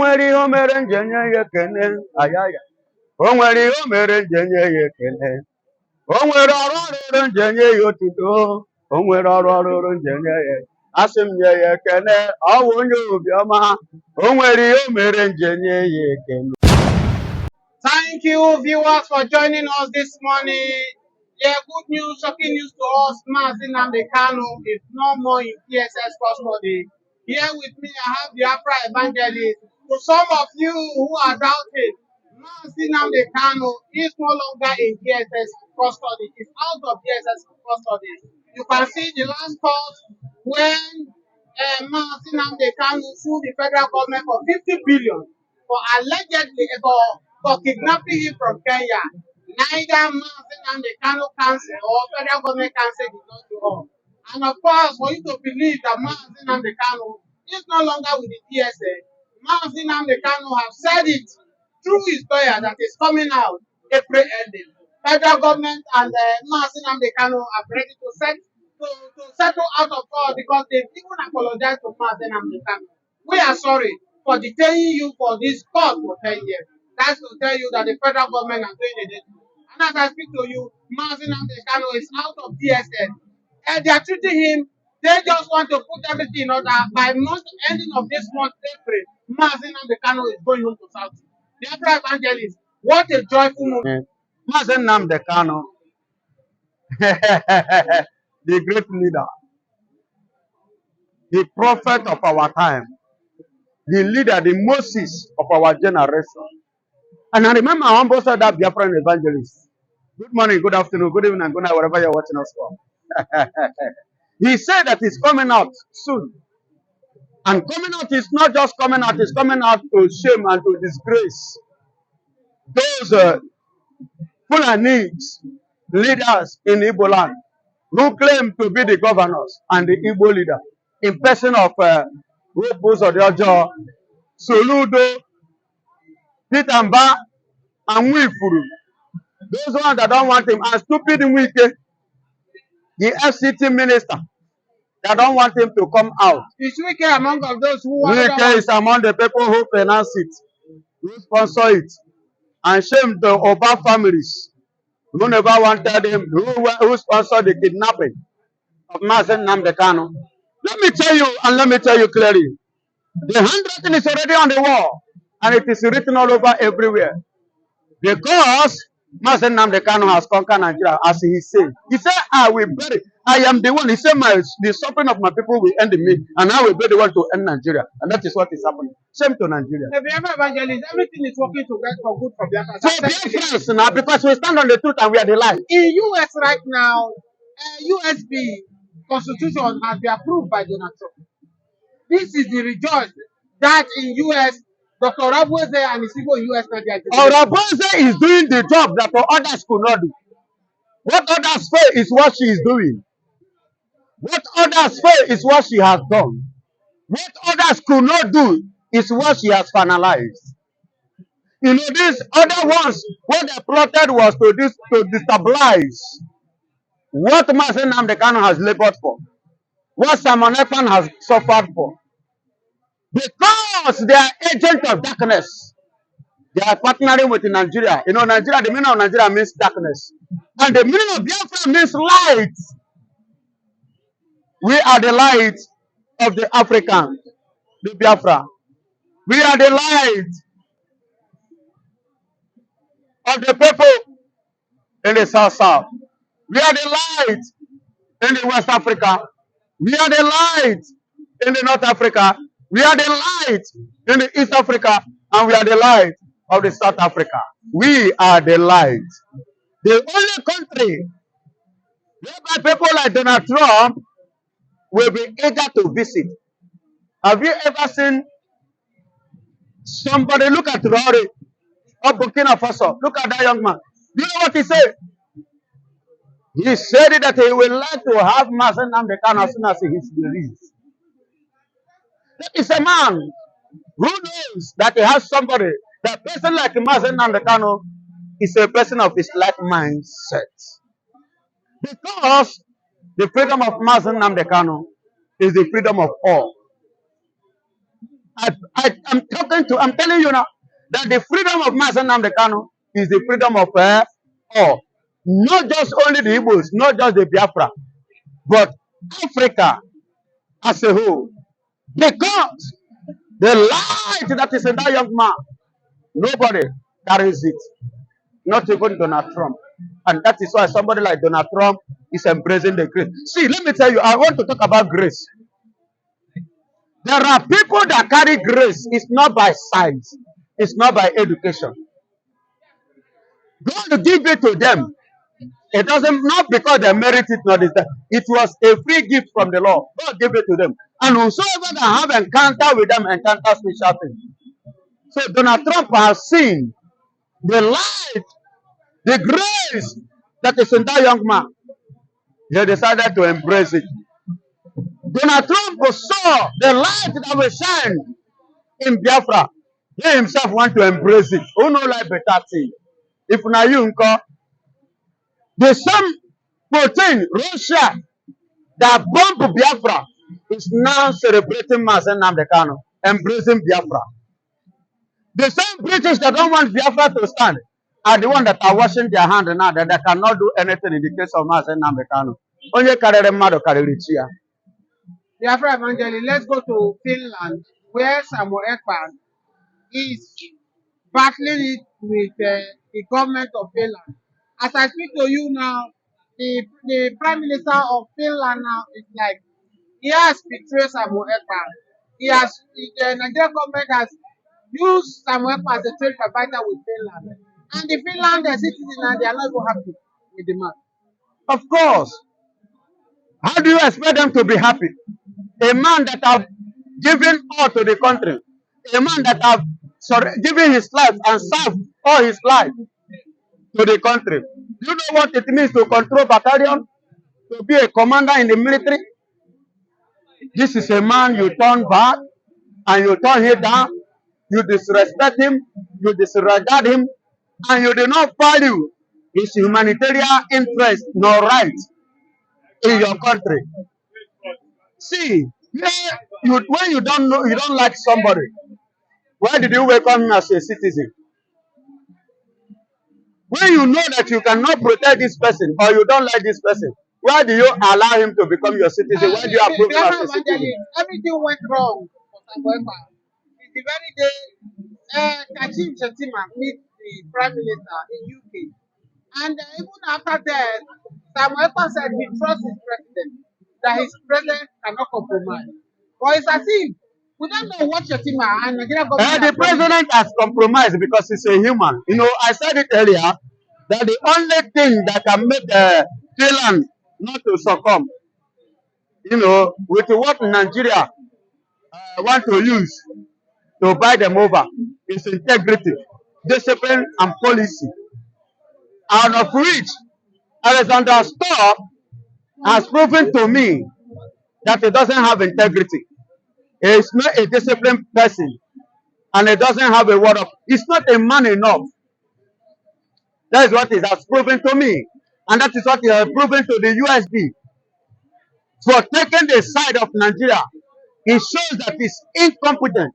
nwere ihe o mere m ji enye ya ekele ayaya o nwere ihe o mere m ji enye ya ekele o nwere ọrụ ọrụrụ m ji enye ya otuto o nwere ọrụ ọrụrụ m ji enye ya asị m nye ya ekele ọ bụ onye obiọma o nwere ihe o mere m ji enye ya ekele. Thank you, viewers, for joining us this morning. Yeah, good news, shocking news to us. Nnamdi Kanu is no more in PSS custody. Here with me, I have the Afra evangelist. To some of you who are doubting, Nnamdi Kanu is no longer in PSS custody. He's out of PSS custody. You can see the last court when Nnamdi Kanu sued the federal government for 50 billion for allegedly for kidnapping him from Kenya. Neither Nnamdi Kanu Council or federal government council did not do all. And of course, for you to believe that Nnamdi Kanu is no longer with the TSA, Nnamdi Kanu have said it through his lawyer that is coming out April ending. Federal government and Nnamdi Kanu are ready to settle out of court because they've even apologized to Nnamdi Kanu. We are sorry for detaining you for this court for 10 years. That's to tell you that the federal government is doing it. And as I speak to you, Nnamdi Kanu is out of DSS. And they are treating him, they just want to put everything in order. By month ending of this month, April, Nnamdi Kanu is going home to South. The Afra evangelist, what a joyful moment. Nnamdi Kanu, the great leader, the prophet of our time, the leader, the Moses of our generation. And I remember I almost said that Biafran evangelist. Good morning, good afternoon, good evening, and good night, wherever you're watching us from. He said that he's coming out soon. And coming out is not just coming out, it's coming out to shame and to disgrace those Fulanese leaders in Igbo land who claim to be the governors and the Igbo leader in person of Rupus Odiojo, Soludo, Peter Mba, and Wifuru. Those ones that don't want him, and stupid Wike, the FCT minister, that don't want him to come out. Is Wike among those who are Wike is among the people who finance it, who sponsor it, and shame the Oba families who never wanted him, who sponsored the kidnapping of Nnamdi Kanu. Let me tell you, and let me tell you clearly, the handwriting is already on the wall, and it is written all over everywhere. Because Nnamdi Kanu has conquered Nigeria, as he said. He said, I will bury. I am the one. He said, the suffering of my people will end in me, and I will be the one to end Nigeria. And that is what is happening. Same to Nigeria. The Biafra evangelist, everything is working together for good for Biafra. So Biafrans now, because we stand on the truth and we are the light. In US right now, USB constitution has been approved by Donald Trump. This is the rejoice that in US, Dr. Rabweze and his people in US now they are Rabweze is doing the job that others could not do. What others fail is what she is doing. What others fail is what she has done. What others could not do is what she has finalized. You know, these other ones, what they plotted was to destabilize what Nnamdi Kanu has labored for, what Simon Ekpan has suffered for. Because they are agents of darkness. They are partnering with Nigeria. You know, Nigeria, the meaning of Nigeria means darkness. And the meaning of Biafra means light. We are the light of the African, the Biafra. We are the light of the people in the South. We are the light in the West Africa. We are the light in the North Africa. We are the light in the East Africa. And we are the light of the South Africa. We are the light. The only country whereby people like Donald Trump will be eager to visit. Have you ever seen somebody look at Rory of Burkina Faso? Look at that young man. Do you know what he said? He said that he would like to have Nnamdi Kanu as soon as he is released. That is a man who knows that he has somebody. That person like Nnamdi Kanu is a person of his like mindset. Because the freedom of Nnamdi Kanu is the freedom of all. I'm telling you now that the freedom of Mazen Nnamdi Kanu is the freedom of all. Not just only the Igbos, not just the Biafra, but Africa as a whole. Because the light that is in that young man, nobody carries it. Not even Donald Trump. And that is why somebody like Donald Trump is embracing the grace. See, let me tell you, I want to talk about grace. There are people that carry grace. It's not by science. It's not by education. God give it to them. It doesn't, not because they merit it, not this. It was a free gift from the Lord. God gave it to them. And whosoever that have encounter with them, encounter special things. So Donald Trump has seen the light, the grace that is in that young man. He decided to embrace it. Donald Trump saw the light that will shine in Biafra. He himself want to embrace it. Who know like better thing? If na you the same protein Russia that bombed Biafra is now celebrating Mazen Nnamdi Kanu, embracing Biafra. The same British that don't want Biafra to stand are the ones that are washing their hands now that they cannot do anything in the case of Mazen Nnamdi Kanu. Onye karere mmadụ karịrị chi ya. Biafra Evangelist, let's go to Finland, where Samuel Ekpan is battling it with the government of Finland. As I speak to you now, the Prime Minister of Finland now is like, he has betrayed Samuel Ekpan. The Nigerian government has used Samuel Ekpan as a trade fighter with Finland. And the Finland citizens, they are not even happy with the man. Of course. How do you expect them to be happy? A man that have given all to the country, a man that have given his life and served all his life to the country. Do you know what it means to control battalion? To be a commander in the military? This is a man you turn back and you turn him down, you disrespect him, you disregard him, and you do not value his humanitarian interest nor right in your country. See, when you don't know, you don't like somebody, why did you welcome him as a citizen? When you know that you cannot protect this person or you don't like this person, why do you allow him to become your citizen? Why do you approve him as a citizen? Everything went wrong for Samuel Ekpan. It's the very day Kachim Shettima meet the Prime Minister in UK. And even after that, Samuel Ekpan said he trusts his president, that his president cannot compromise. But it's as if we don't know what Shettima and Nigeria government. The president has compromised because he's a human. You know, I said it earlier that the only thing that can make Finland not to succumb, you know, with what Nigeria want to use to buy them over is integrity, discipline, and policy. Out of which Alexander Stubb has proven to me that he doesn't have integrity. He is not a disciplined person, and he doesn't have a word of. He's not a man enough. That is what he has proven to me, and that is what he has proven to the USD for taking the side of Nigeria. It shows that he's incompetent.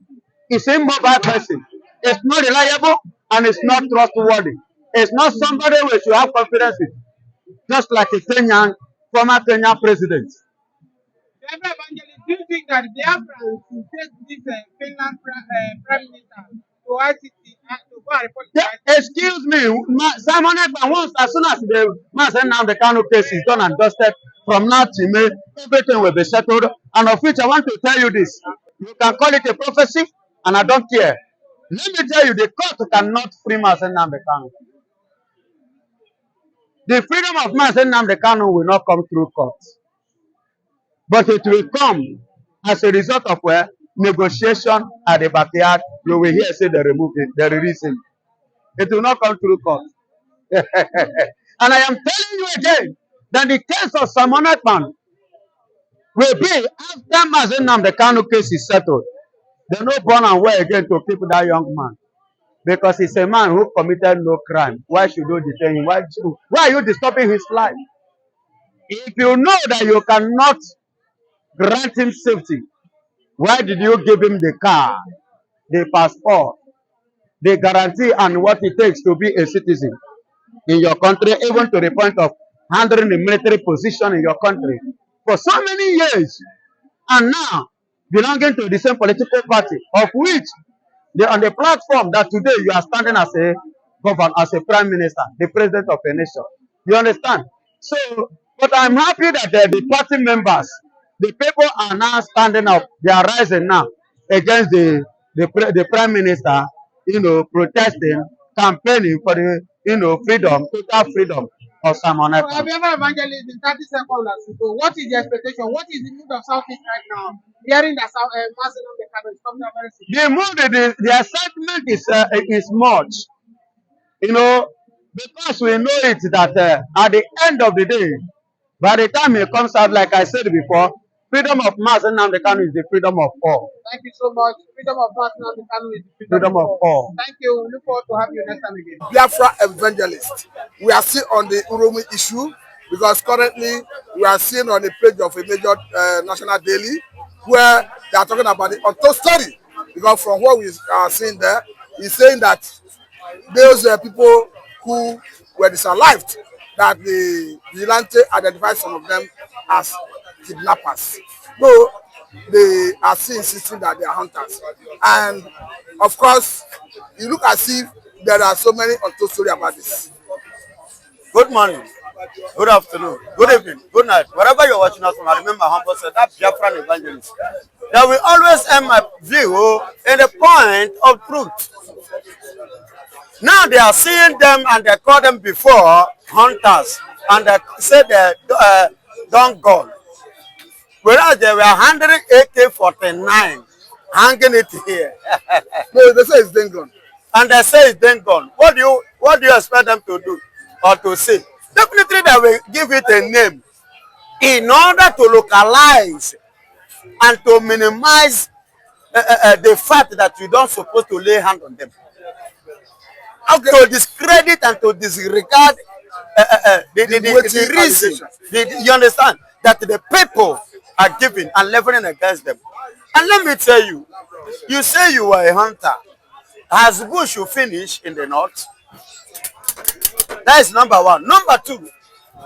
He's an immobile person. It's not reliable and it's not trustworthy. It's not somebody we should have confidence in. Just like a former Kenyan president. Do you think that the Biafrans will take this Finland Prime Minister to ICT to go and report to ICT? Excuse me, Simon Ekpa, once as soon as the Mazen Nnamdi Kanu case is done and dusted, from now to May, everything will be settled. And of which I want to tell you this. You can call it a prophecy, and I don't care. Let me tell you, the court cannot free Mazen Nnamdi Kanu. The freedom of Mazen Nnamdi Kanu will not come through court. But it will come as a result of negotiation at the backyard. You will hear say they remove it, they release him. It will not come through court. And I am telling you again that the case of Simon Ekpan will be after Mazen Nnamdi Kanu case is settled. They no born and well again to keep that young man. Because he's a man who committed no crime. Why should you detain him? Why are you disturbing his life? If you know that you cannot grant him safety, Why did you give him the car, the passport, the guarantee and what it takes to be a citizen in your country, even to the point of handling the military position in your country for so many years, and now belonging to the same political party, of which they on the platform that today you are standing as a governor, as a prime minister, the president of a nation. You understand? So, but I'm happy that the party members, the people are now standing up. They are rising now against the prime minister, protesting, campaigning for the freedom, total freedom of Simon So, Ekpa. Evangelist, in 30 seconds, as we go, what is the expectation? What is the mood of Southeast right now? Hearing that Mazi Nnamdi Kanu is coming out very soon. The mood, the excitement is much, because we know it that at the end of the day, by the time it comes out, like I said before, freedom of Mazi Nnamdi Kanu is the freedom of all. Thank you so much. Freedom of Mazi Nnamdi Kanu is the Freedom of all. Thank you. We look forward to have you next time again. Biafra evangelist. We are still on the Uromi issue because currently we are seeing on the page of a major national daily where they are talking about the untold story. Because from what we are seeing there, he's saying that those people who were disallowed, that the vigilante identified some of them as kidnappers. Though they are still insisting that they are hunters. And of course, you look as if there are so many untold stories about this. Good morning, good afternoon, good evening, good night. Wherever you're watching us from, I remember humble said that Biafran evangelist. That will always end my view in the point of truth. Now they are seeing them and they call them before hunters and they say they don't go. Whereas they were handling AK-49, hanging it here. No, they say it's then gone. And they say it's then gone. What do you expect them to do or to say? Definitely they will give it a name in order to localize and to minimize the fact that you don't supposed to lay hand on them. Okay. To discredit and to disregard the reason. You understand that the people are giving and leveling against them. And let me tell you, you say you are a hunter. Has bush you finish in the north? That is number one. Number two,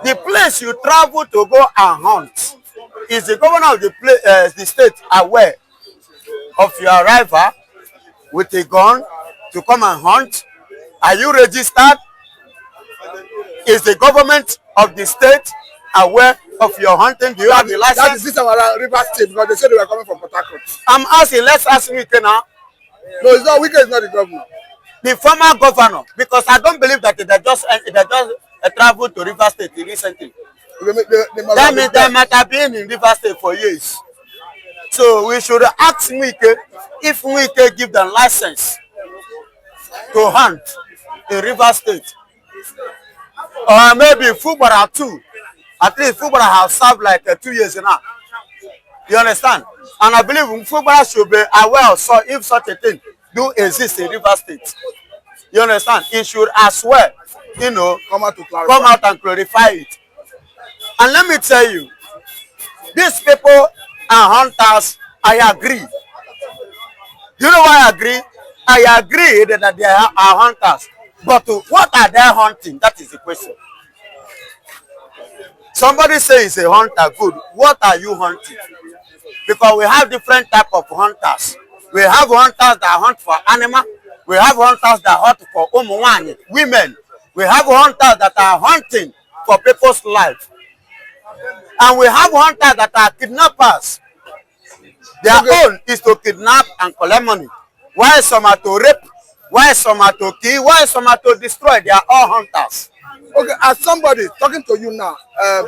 the place you travel to go and hunt, is the governor of the state aware of your arrival with a gun to come and hunt? Are you registered? Is the government of the state aware of your hunting? Do you have the license? That is this around River State because they said they were coming from Port Harcourt. I'm asking, let's ask Wike now. No, it's not Wike, it's not the governor. The former governor, because I don't believe that they just traveled to River State recently. That means they might have been in River State for years. So we should ask Wike if Wike give them license to hunt in River State. Or maybe Fubara too. At least Fubara has served like 2 years now. You understand? And I believe Fubara should be aware of if such a thing do exist in River State. You understand? It should as well, come out and clarify it. And let me tell you, these people are hunters. I agree. You know why I agree? I agree that they are hunters. But what are they hunting? That is the question. Somebody says it's a hunter. Good. What are you hunting? Because we have different type of hunters. We have hunters that hunt for animal. We have hunters that hunt for women. We have hunters that are hunting for people's life. And we have hunters that are kidnappers. Their own is to kidnap and collect money. While some are to rape, while some are to kill, while some are to destroy. They are all hunters. Okay, as somebody talking to you now,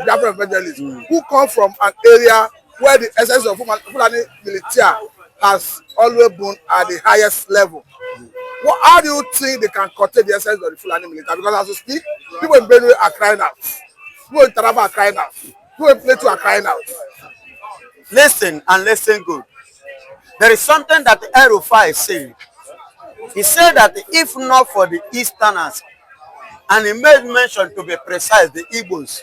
Biafra evangelist, who come from an area where the essence of Fulani military has always been at the highest level. How do you think they can curtail the essence of the Fulani military? Because as we speak, people in Benue are crying out. People in Taraba are crying out. People in Plateau are crying out. Listen and listen good. There is something that El-Rufai is saying. He said that if not for the Easterners, and he made mention to be precise, the Igbos,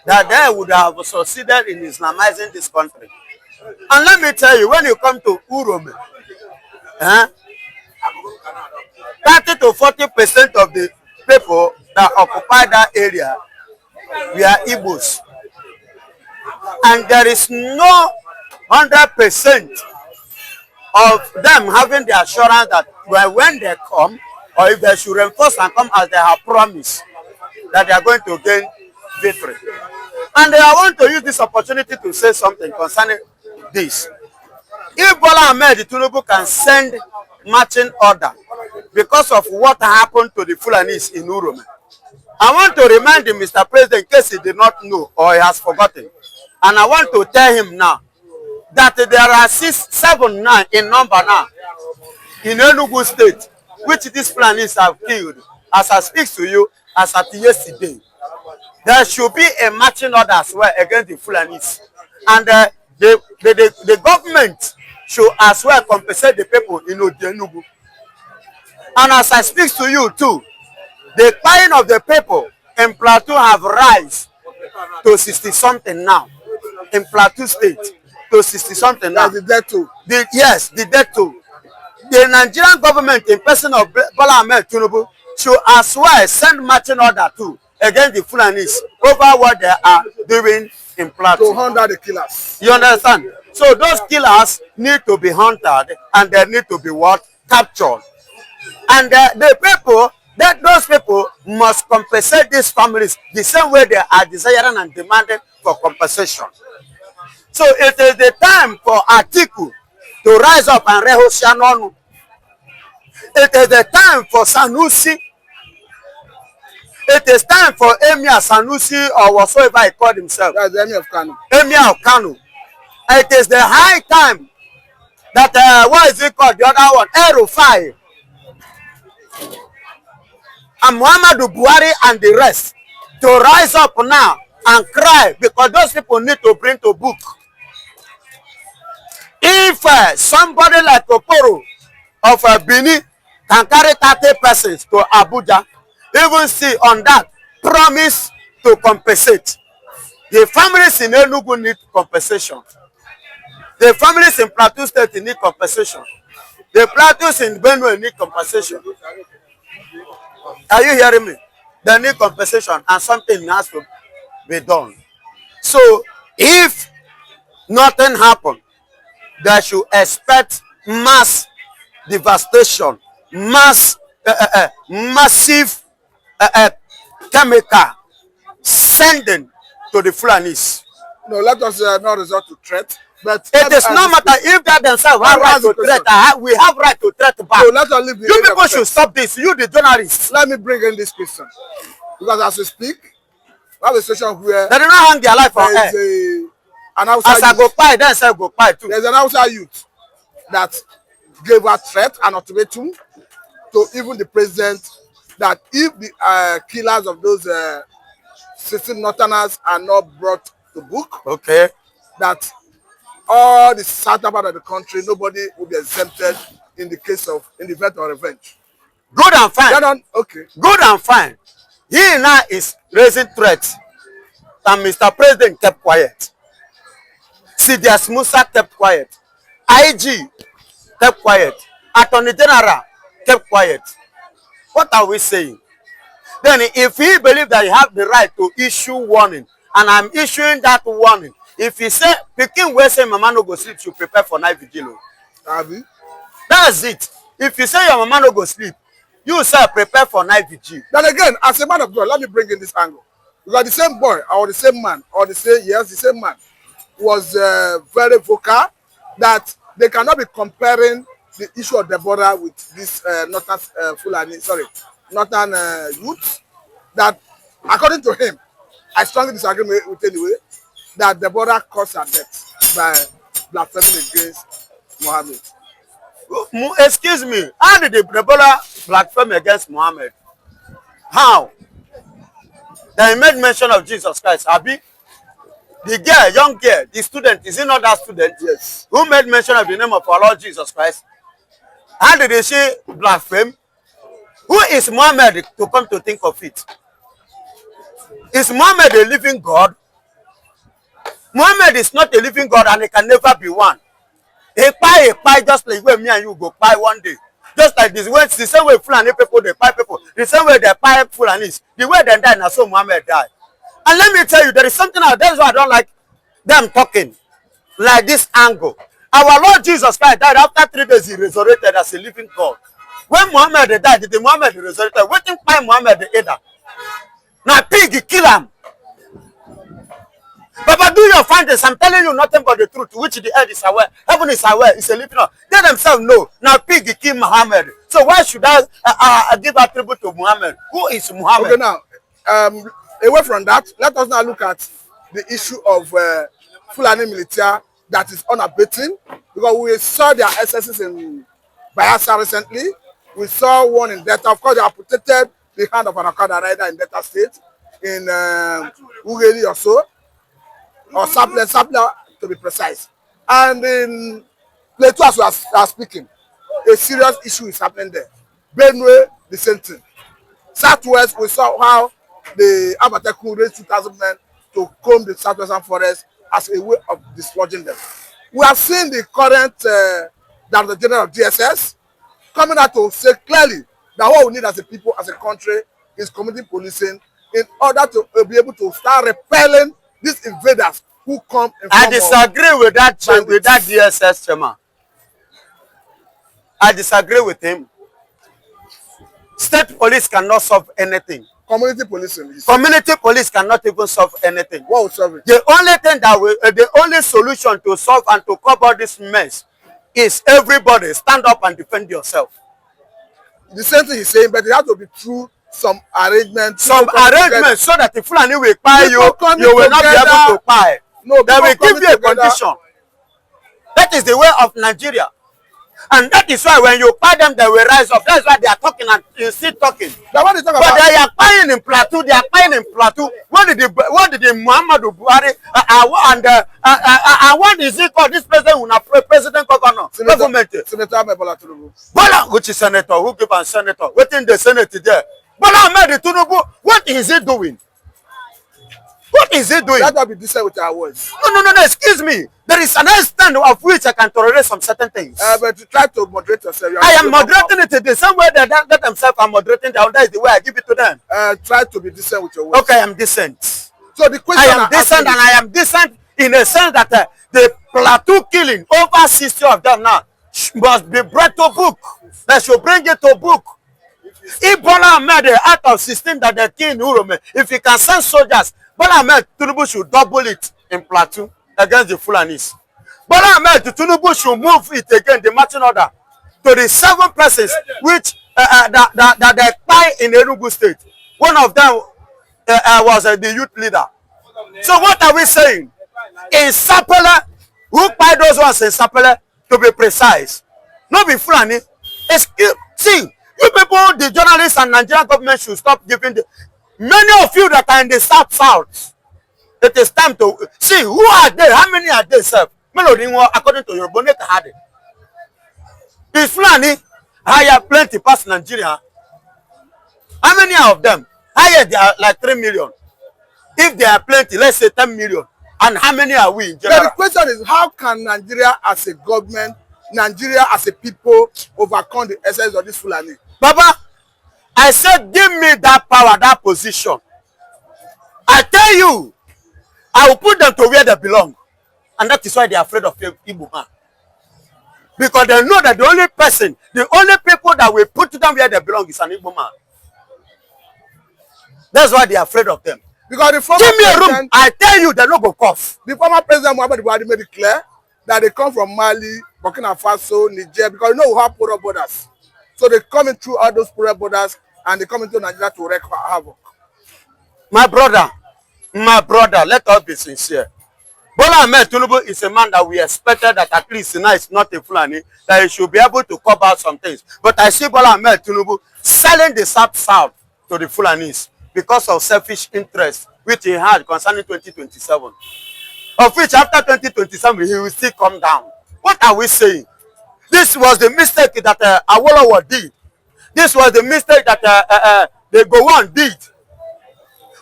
that they would have succeeded in Islamizing this country. And let me tell you, when you come to Urome, 30 to 40% of the people that occupy that area were Igbos. And there is no 100% of them having the assurance that when they come, or if they should reinforce and come as they have promised, that they are going to gain victory. And I want to use this opportunity to say something concerning this. If Bola Ahmed Tinubu can send marching order because of what happened to the Fulanis in Urome, I want to remind him, Mr. President, in case he did not know or he has forgotten, and I want to tell him now that there are 7 now in number now in Enugu State, which these Fulanis have killed. As I speak to you, as at yesterday, there should be a marching order as well against the Fulanis. And the government should as well compensate the people in Enugu. And as I speak to you too, the pain of the people in Plateau have rise to 60-something now. In Plateau State, to 60-something now. The death toll. Yes, the death toll. The Nigerian government, in person of Bola Ahmed Tinubu, should as well send marching order too against the Fulanis over what they are doing in Plateau. To hunt the killers. You understand? So those killers need to be hunted and they need to be what? Captured. And the people, those people must compensate these families the same way they are desiring and demanding for compensation. So it is the time for Atiku to rise up and Rehoshanonu. It is the time for Sanusi. It is time for Emir Sanusi or whatsoever he called himself. That's the Emir of Kanu. Emir of Kanu. It is the high time that, what is it called, the other one? El-Rufai. And Muhammadu Buhari and the rest to rise up now and cry because those people need to bring to book. If somebody like Okoro of Bini can carry 30 persons to Abuja, even see on that promise to compensate. The families in Enugu need compensation. The families in Plateau State need compensation. The Plateaus in Benue need compensation. Are you hearing me? They need compensation and something has to be done. So if nothing happens, they should expect mass devastation, massive chemical sending to the Fulanis. No, let us not resort to threat. But it is no matter if they themselves have right to threat. We have right to threat back. No, let us leave the you people should stop this. You, the journalists. Let me bring in this question. Because as we speak, we have a situation where they do not hang their life on air. As I go by, then say go by too. There's an Hausa youth that gave a threat, an ultimatum to even the president that if the killers of those 16 Northerners are not brought to book, okay, that all the southern part of the country, nobody will be exempted in the event of revenge. Good and fine. Okay. Good and fine. He now is raising threats, and Mr. President kept quiet. Sidious Musa kept quiet. IG kept quiet. Attorney General kept quiet. What are we saying? Then if he believes that he has the right to issue warning, and I'm issuing that warning, if he say, Pekin will say mama no go sleep, you prepare for night vigil. That's it. If you say your mama no go sleep, you say prepare for night vigil. Then again, as a man of God, let me bring in this angle. Because the same boy, or the same man, or the same man was very vocal that they cannot be comparing the issue of Deborah with this northern youth. That, according to him, I strongly disagree with anyway, that Deborah caused her death by blaspheming against Muhammad. Excuse me, how did Deborah blaspheme against Muhammad? How? They made mention of Jesus Christ. Abi, the girl, young girl, the student, is it not that student? Yes. Who made mention of the name of our Lord Jesus Christ? How did she blaspheme? Who is Muhammad to come to think of it? Is Muhammad a living God? Muhammad is not a living God and he can never be one. A pie, just like where me and you go pie one day. Just like this, when the same way Fulani people, they pie people, the same way they pie Fulanis, the way they die, now so Muhammad died. And let me tell you, there is something else. That's why I don't like them talking like this angle. Our Lord Jesus Christ died after 3 days, he resurrected as a living God. When Muhammad died, did Muhammad resurrected? Waiting by Muhammad either. Now pig kill him. Papa, do your findings. I'm telling you nothing but the truth, which the earth is aware. Heaven is aware. It's a living God. They themselves know. Now pig kill Muhammad. So why should I give attribute to Muhammad? Who is Muhammad? Okay, now, away from that, let us now look at the issue of Fulani military that is unabating, because we saw their excesses in Bayelsa recently. We saw one in Delta. Of course, they have protected the hand of an Okada rider in Delta State, in Ugeli or so, or Sapler to be precise. And in Plateau, as we are speaking, a serious issue is happening there. Benue, the same thing. Southwest, we saw how the Abateku raised 2,000 men to comb the southwestern forest as a way of dislodging them. We have seen the current Director General of DSS coming out to say clearly that what we need as a people, as a country, is community policing in order to be able to start repelling these invaders who come in. I disagree with that DSS chairman. I disagree with him. State police cannot solve anything. Community policing. Community police cannot even solve anything. What will solve it? The only thing the only solution to solve and to cover this mess is everybody stand up and defend yourself. The same thing he's saying, but it has to be through some arrangement. Some arrangement so that if Fulani will buy you, you will not be able to buy. No, they will give you a condition. That is the way of Nigeria. And that is why when you buy them, they will rise up. That's why they are talking and you still talking. But they are buying in Plateau. They are buying in Plateau. What did the Muhammadu Buhari and what is it called? This president governor government. Senator Bola Tinubu. Bola, which is senator? Who give a senator? Within the Senate there. Bola Ahmed Tinubu, what is he doing? What is he doing? That will be decent with our words. No, excuse me. There is an extent of which I can tolerate some certain things. But to try to moderate yourself. I am moderating it the same way that themselves are moderating their own. That is the way I give it to them. Try to be decent with your words. Okay, I am decent. So the question I am decent, and I am decent in a sense that the Plateau killing, over 60 of them now, must be brought to book. They should bring it to book. If Bola Ahmed out of 16 that they kill in Urome, if he can send soldiers, Bola Ahmed Tinubu should double it in Plateau against the Fulanis. Bola Ahmed Tinubu should move it again, the marching order, to the 7 persons which that they buy in Enugu State. One of them was the youth leader. So what are we saying? In Sapele, who buy those ones in Sapele, to be precise? Not be Fulani. See, you people, the journalists and Nigerian government should stop giving the... Many of you that are in the south, it is time to see who are they, how many are they, sir? According to your bonnet, is Fulani hire plenty past Nigeria. How many of them? Higher, they are like 3 million. If they are plenty, let's say 10 million. And how many are we in general? The question is, how can Nigeria as a government, Nigeria as a people, overcome the essence of this Fulani? Baba, I said, give me that power, that position. I tell you, I will put them to where they belong. And that is why they are afraid of Igbo man. Because they know that the only person, the only people that will put them where they belong is an Igbo man. That's why they are afraid of them. Because the former give me a room, I tell you, they don't go cough. The former president Muhammadu Buhari made it clear that they come from Mali, Burkina Faso, Niger, because you know we have porous borders. So they come in through all those porous borders and they come into Nigeria to wreak havoc. My brother, let us be sincere. Bola Ahmed Tinubu is a man that we expected that at least now is not a Fulani, that he should be able to cover some things. But I see Bola Ahmed Tinubu selling the South to the Fulanis because of selfish interest which he had concerning 2027. Of which after 2027 he will still come down. What are we saying? This was the mistake that Awolowo did. This was the mistake that the Gowon did.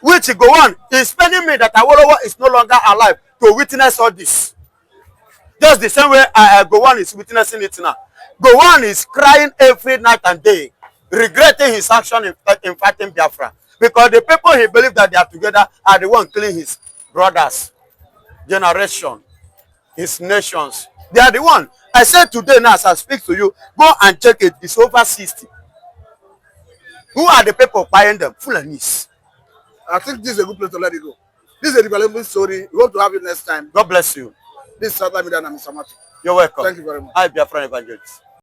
Which Gowon is telling me that Awolowo is no longer alive. to witness all this. Just the same way Gowon is witnessing it now. Gowon is crying every night and day, regretting his action in fighting Biafra. Because the people he believes that they are together are the one killing his brothers, generation, his nations. They are the one. I said today now as I speak to you, go and check it. It's over 60. Who are the people buying them? Fulanis. I think this is a good place to let it go. This is a development story. We hope to have you next time. God bless you. This is Southern Media and Mr. Mati. You're welcome. Thank you very much. I be a friend evangelist.